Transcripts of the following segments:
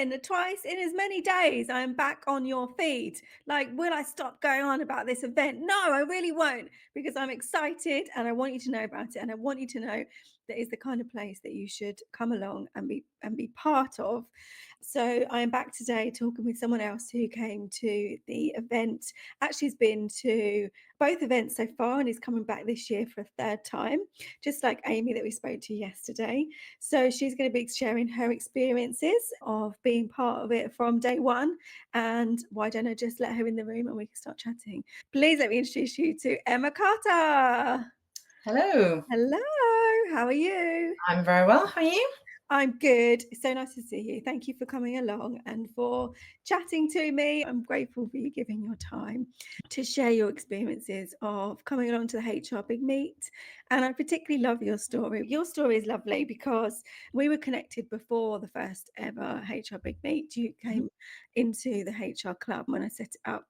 again, twice in as many days, I am back on your feed. Like, will I stop going on about this event? No, I really won't, because I'm excited and I want you to know about it. And I want you to know that is the kind of place that you should come along and be part of. So I am back today talking with someone else who came to the event. Actually, has been to both events so far and is coming back this year for a third time, just like Amy that we spoke to yesterday. So she's going to be sharing her experiences of being part of it from day one. And why don't I just let her in the room and we can start chatting? Please let me introduce you to Emma Carter. Hello, Hello, how are you? I'm very well. How are you? I'm good. It's so nice to see you. Thank you for coming along and for chatting to me. I'm grateful for you giving your time to share your experiences of coming along to the HR Big Meet. And I particularly love your story. Your story is lovely because we were connected before the first ever HR Big Meet. You Mhm. came into the HR club when I set it up,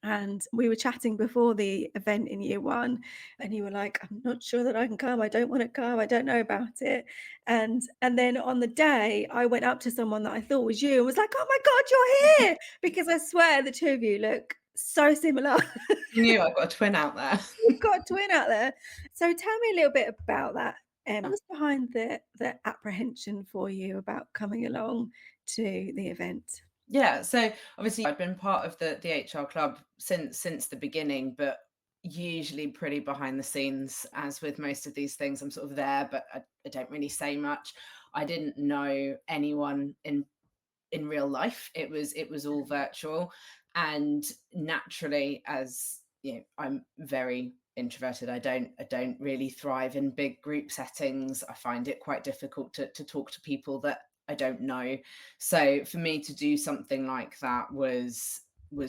and we were chatting before the event in year one, and you were like, I'm not sure that I can come, I don't want to come, I don't know about it. And then on the day I went up to someone that I thought was you and was like, oh my god, you're here, because I swear the two of you look so similar. You knew I've got a twin out there. You've got a twin out there. So tell me a little bit about that. What was behind the apprehension for you about coming along to the event? Yeah, so obviously I've been part of the HR club since the beginning, but usually pretty behind the scenes. As with most of these things, I'm sort of there, but I don't really say much. I didn't know anyone in real life. It was all virtual, and naturally, as you know, I'm very introverted. I don't really thrive in big group settings. I find it quite difficult to talk to people that I don't know. So for me to do something like that was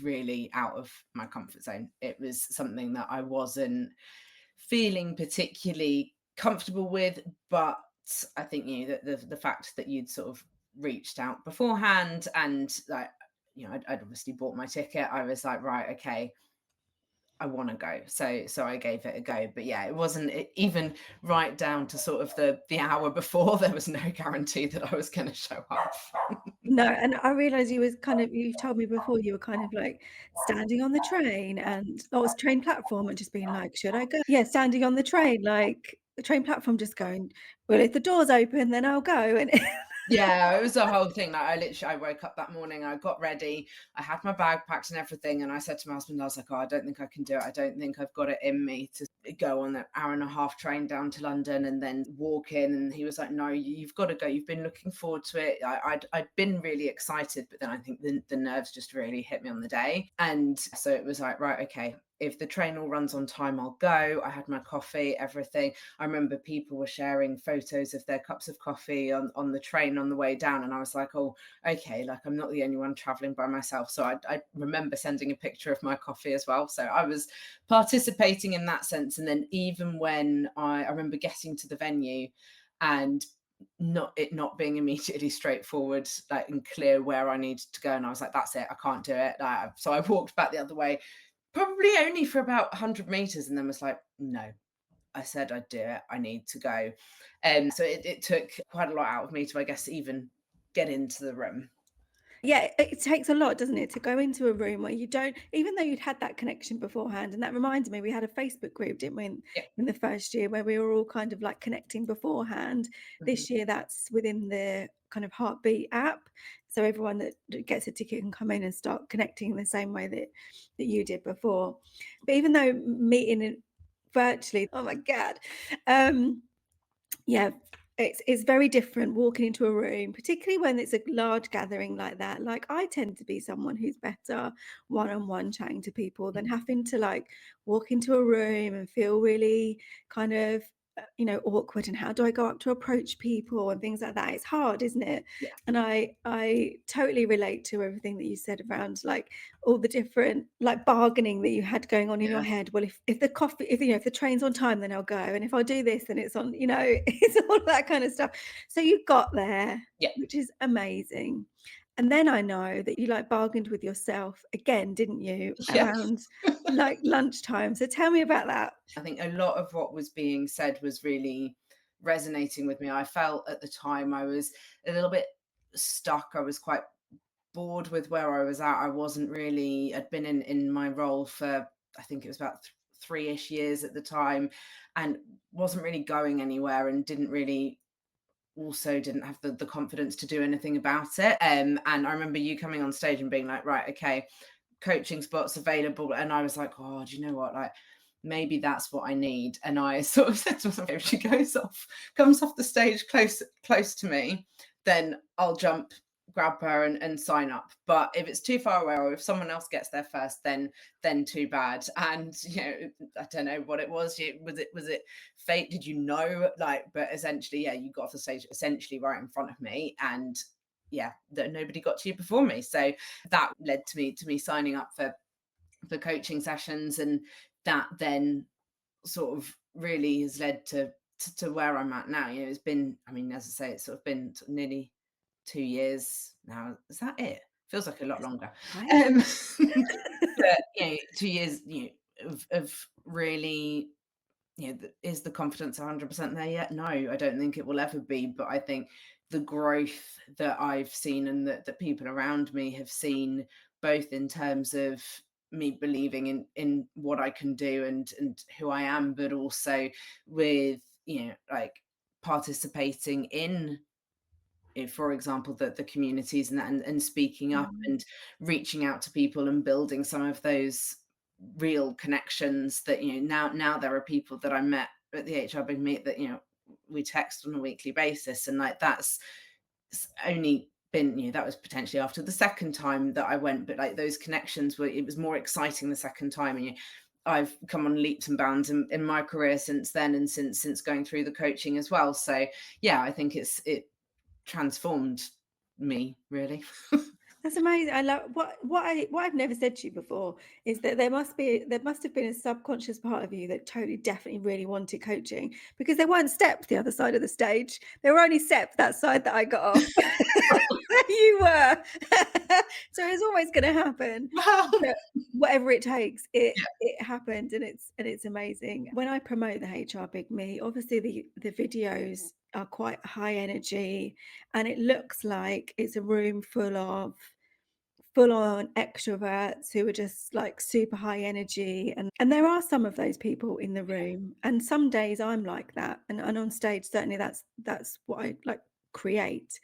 really out of my comfort zone. It was something that I wasn't feeling particularly comfortable with, but I think that the fact that you'd sort of reached out beforehand, and like, I'd obviously bought my ticket. I was like, right, okay, I want to go. So I gave it a go. But yeah, it wasn't even right down to sort of the hour before. There was no guarantee that I was going to show up. No, and I realized you was kind of, you've told me before you were kind of like standing on the train and oh, it's train platform and just being like, should I go? Yeah, standing on the train, like the train platform just going, well, if the door's open, then I'll go. And Yeah, it was a whole thing. Like I woke up that morning, I got ready, I had my bag packed and everything, and I said to my husband, I was like, "Oh, I don't think I can do it. I don't think I've got it in me to go on an hour and a half train down to London and then walk in." And he was like, "No, you've got to go. You've been looking forward to it." I'd been really excited, but then I think the nerves just really hit me on the day, and so it was like, right, okay. If the train all runs on time, I'll go. I had my coffee, everything. I remember people were sharing photos of their cups of coffee on the train on the way down. And I was like, oh, okay, like I'm not the only one traveling by myself. So I remember sending a picture of my coffee as well. So I was participating in that sense. And then even when I remember getting to the venue and not being immediately straightforward, like and clear where I needed to go. And I was like, that's it, I can't do it. So I walked back the other way, probably only for about 100 meters, and then was like, no, I said I'd do it. I need to go. So it took quite a lot out of me to, I guess, even get into the room. yeah, it takes a lot, doesn't it, to go into a room where you don't, even though you'd had that connection beforehand. And that reminds me, we had a Facebook group, didn't we, Yeah. in the first year where we were all kind of like connecting beforehand. Mhm. This year, that's within the kind of Heartbeat app. So everyone that gets a ticket can come in and start connecting in the same way that you did before. But even though meeting virtually, oh my God, um, yeah, it's very different walking into a room, particularly when it's a large gathering like that. Like, I tend to be someone who's better one-on-one chatting to people than having to, like, walk into a room and feel really kind of, awkward, and how do I go up to approach people and things like that. It's hard, isn't it? Yeah. And I totally relate to everything that you said around, like, all the different, like, bargaining that you had going on in your Yeah. head. Well, if the coffee, if the train's on time, then I'll go, and if I do this, then it's on, it's all that kind of stuff. So you got there, Yeah. which is amazing. And then I know that you, like, bargained with yourself again, didn't you, Yeah. around like lunchtime. So tell me about that. I think a lot of what was being said was really resonating with me. I felt at the time I was a little bit stuck. I was quite bored with where I was at. I wasn't really, I'd been in my role for, I think it was about 3-ish years at the time, and wasn't really going anywhere, and didn't have the confidence to do anything about it. And I remember you coming on stage and being like, right, okay, coaching spots available. And I was like, oh, do you know what? Like, maybe that's what I need. And I sort of said to myself, if she comes off the stage close to me, then I'll jump, grab her and sign up. But if it's too far away, or if someone else gets there first, then too bad. And I don't know what it was. Was it fate? Did you know? Like, but essentially, yeah, you got off the stage essentially right in front of me, and yeah, that nobody got to you before me. So that led to me signing up for coaching sessions, and that then sort of really has led to where I'm at now. It's been, I mean, as I say, it's sort of been sort of nearly 2 years now. Is that it? Feels like a lot longer. Right. Um, but 2 years, of really, is the confidence 100% there yet? No, I don't think it will ever be. But I think the growth that I've seen, and that people around me have seen, both in terms of me believing in what I can do and who I am, but also with, like, participating in, for example, the communities, and speaking up Mm. and reaching out to people and building some of those real connections. That now there are people that I met at the HR Big Meet that we text on a weekly basis, and like that's only been, that was potentially after the second time that I went, but like those connections were, it was more exciting the second time. And I've come on leaps and bounds in my career since then, and since going through the coaching as well. So yeah, I think it transformed me, really. That's amazing. I love what I've never said to you before is that there must have been a subconscious part of you that totally definitely really wanted coaching, because there weren't steps the other side of the stage. There were only steps that side that I got off. There you were. So it's always going to happen. Well, But whatever it takes, it yeah, it happened, and it's amazing. When I promote the HR Big Me, obviously the videos are quite high energy, and it looks like it's a room full on extroverts who are just like super high energy, and there are some of those people in the room, and some days I'm like that, and on stage certainly that's what I like create.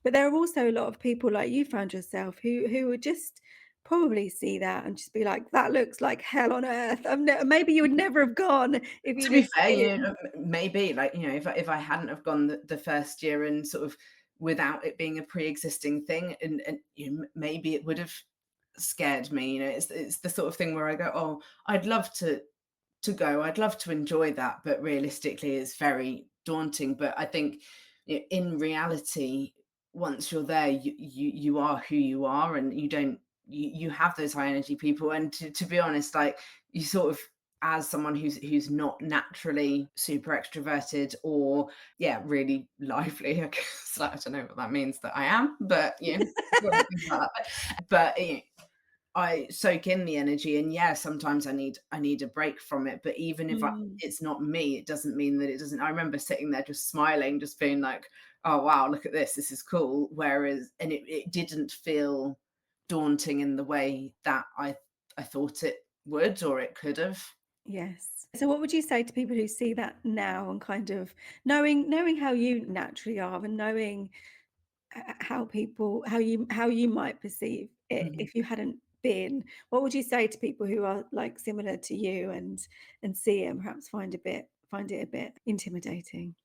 But there are also a lot of people like you found yourself who would just probably see that and just be like, that looks like hell on earth. Maybe you would never have gone if to you'd be have fair, been. maybe, like, if I hadn't have gone the first year, and sort of without it being a pre-existing thing, and maybe it would have scared me. It's the sort of thing where I go, oh, I'd love to go. I'd love to enjoy that, but realistically, it's very daunting. But I think, in reality, once you're there, you are who you are, and you don't you have those high energy people. And to be honest, like, you sort of, as someone who's not naturally super extroverted, or yeah, really lively, I guess, like, I don't know what that means that I am, but but I soak in the energy, and yeah, sometimes I need a break from it. But even if Mm, it's not me, it doesn't mean that it doesn't. I remember sitting there just smiling, just being like, "Oh wow, look at this is cool." Whereas, and it didn't feel daunting in the way that I thought it would, or it could have. yes. So what would you say to people who see that now, and kind of knowing how you naturally are, and knowing how you might perceive it Mhm. if you hadn't been? What would you say to people who are like similar to you and see it and perhaps find it a bit intimidating?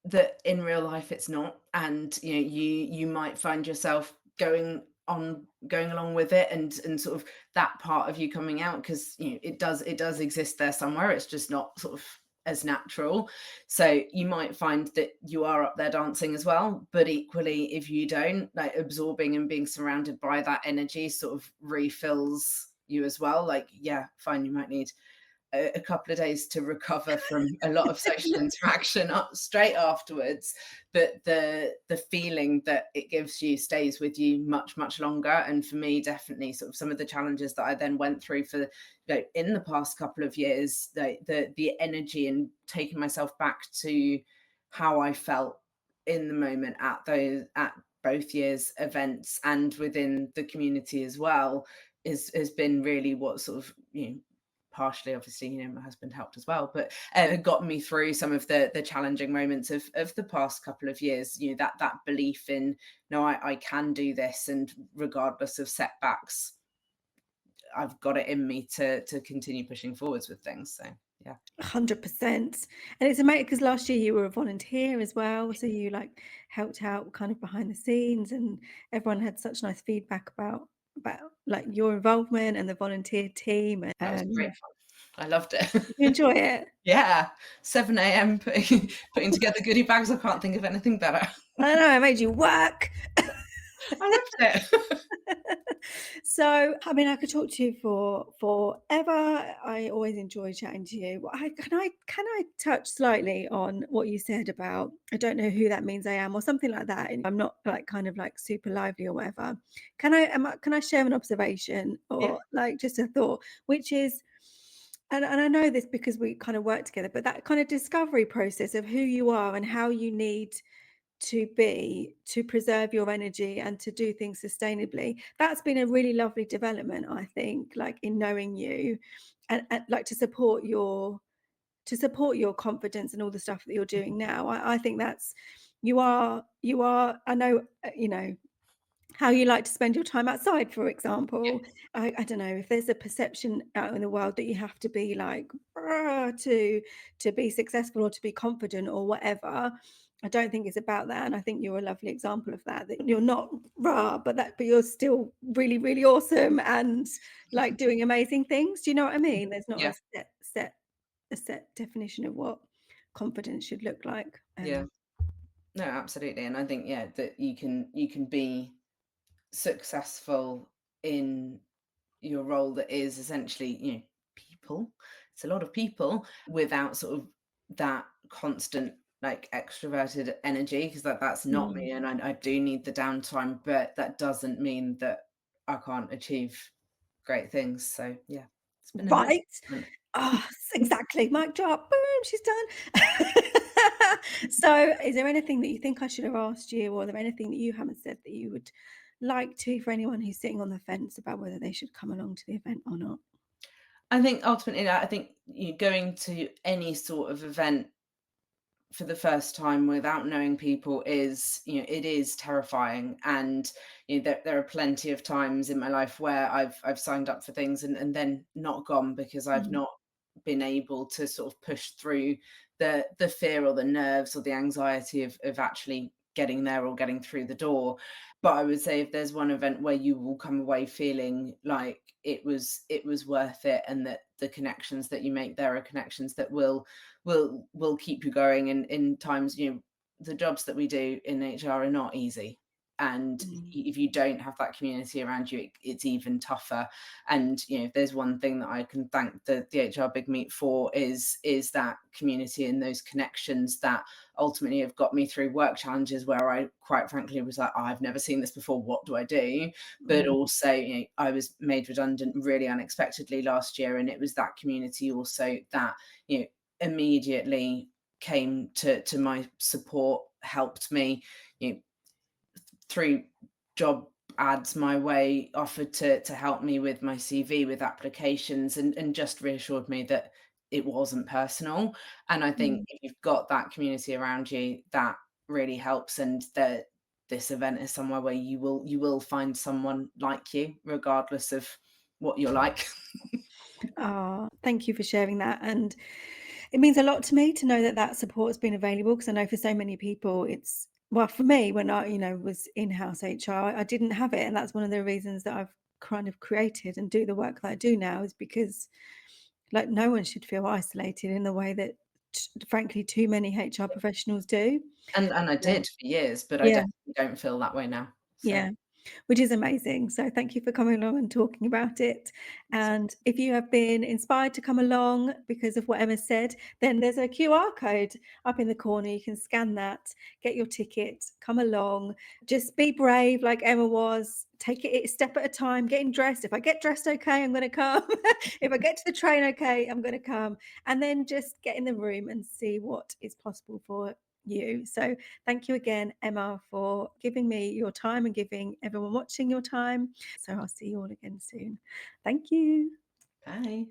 That in real life it's not, and you might find yourself going along with it, and sort of that part of you coming out, because it does exist there somewhere. It's just not sort of as natural. So you might find that you are up there dancing as well, but equally, if you don't, like, absorbing and being surrounded by that energy sort of refills you as well. Like, yeah, fine, you might need a couple of days to recover from a lot of social interaction up straight afterwards, but the feeling that it gives you stays with you much longer. And for me, definitely, sort of some of the challenges that I then went through for, in the past couple of years, the energy and taking myself back to how I felt in the moment at both years' events and within the community as well is has been really what sort of, partially obviously, my husband helped as well, but got me through some of the challenging moments of the past couple of years. That belief in, no, I can do this, and regardless of setbacks, I've got it in me to continue pushing forwards with things. So yeah. 100%. And it's amazing because last year you were a volunteer as well. So you like helped out kind of behind the scenes, and everyone had such nice feedback about like your involvement and the volunteer team. That was And great fun. I loved it. did you enjoy it? Yeah, 7 a.m. putting together goodie bags. I can't think of anything better. I don't know, I made you work. I loved it. So, I mean, I could talk to you for forever. I always enjoy chatting to you. Can I touch slightly on what you said about I don't know who that means I am or something like that, and I'm not like kind of like super lively or whatever. Can I share an observation Yeah, or like just a thought, which is and I know this because we kind of work together, but that kind of discovery process of who you are and how you need to be to preserve your energy and to do things sustainably, that's been a really lovely development, I think, like in knowing you, and like to support your confidence and all the stuff that you're doing now. I think that's you are I know, how you like to spend your time outside, for example. I don't know if there's a perception out in the world that you have to be like "Rah," to be successful or to be confident or whatever. I don't think it's about that, and I think you're a lovely example of that. That you're not rah, but you're still really really awesome and like doing amazing things. Do you know what I mean? There's not a yeah, set definition of what confidence should look like. yeah. No, absolutely. And I think, yeah, that you can be successful in your role that is essentially, people. It's a lot of people without sort of that constant like extroverted energy, because that's not Mm. me, and I do need the downtime, but that doesn't mean that I can't achieve great things. So yeah, it's been a nice Right? moment. Oh, exactly. Mic drop. Boom, she's done. So, is there anything that you think I should have asked you, or are there anything that you haven't said that you would like to for anyone who's sitting on the fence about whether they should come along to the event or not? I think ultimately, I think you going to any sort of event for the first time without knowing people is, it is terrifying. And there are plenty of times in my life where I've signed up for things and then not gone because I've Mm, not been able to sort of push through the fear or the nerves or the anxiety of actually getting there or getting through the door. But I would say, if there's one event where you will come away feeling like it was worth it, and that the connections that you make there are connections that will keep you going in times. The jobs that we do in HR are not easy, and mm. if you don't have that community around you, it's even tougher. And if there's one thing that I can thank the HR Big Meet for, is that community and those connections that ultimately have got me through work challenges where I quite frankly was like, "Oh, I've never seen this before, what do I do?" But Mm. also, I was made redundant really unexpectedly last year, and it was that community also that you know immediately came to my support, helped me, you know, through job ads my way, offered to help me with my CV, with applications, and just reassured me that it wasn't personal. And I think Mm. if you've got that community around you, that really helps. And that this event is somewhere where you will find someone like you, regardless of what you're like. Ah, thank you for sharing that. And it means a lot to me to know that that support has been available because I know for so many people it's well, for me, when I, was in-house HR, I didn't have it. And that's one of the reasons that I've kind of created and do the work that I do now is because like no one should feel isolated in the way that frankly too many HR professionals do. And I Um, did for years, but I yeah, definitely don't feel that way now. So yeah. Which is amazing. So thank you for coming along and talking about it. And if you have been inspired to come along because of what Emma said, then there's a QR code up in the corner. You can scan that, get your ticket, come along. Just be brave like Emma was. Take it a step at a time, getting dressed. If I get dressed okay, I'm going to come. If I get to the train okay, I'm going to come. And then just get in the room and see what is possible for you. So thank you again, Emma, for giving me your time and giving everyone watching your time. So I'll see you all again soon. Thank you. Bye.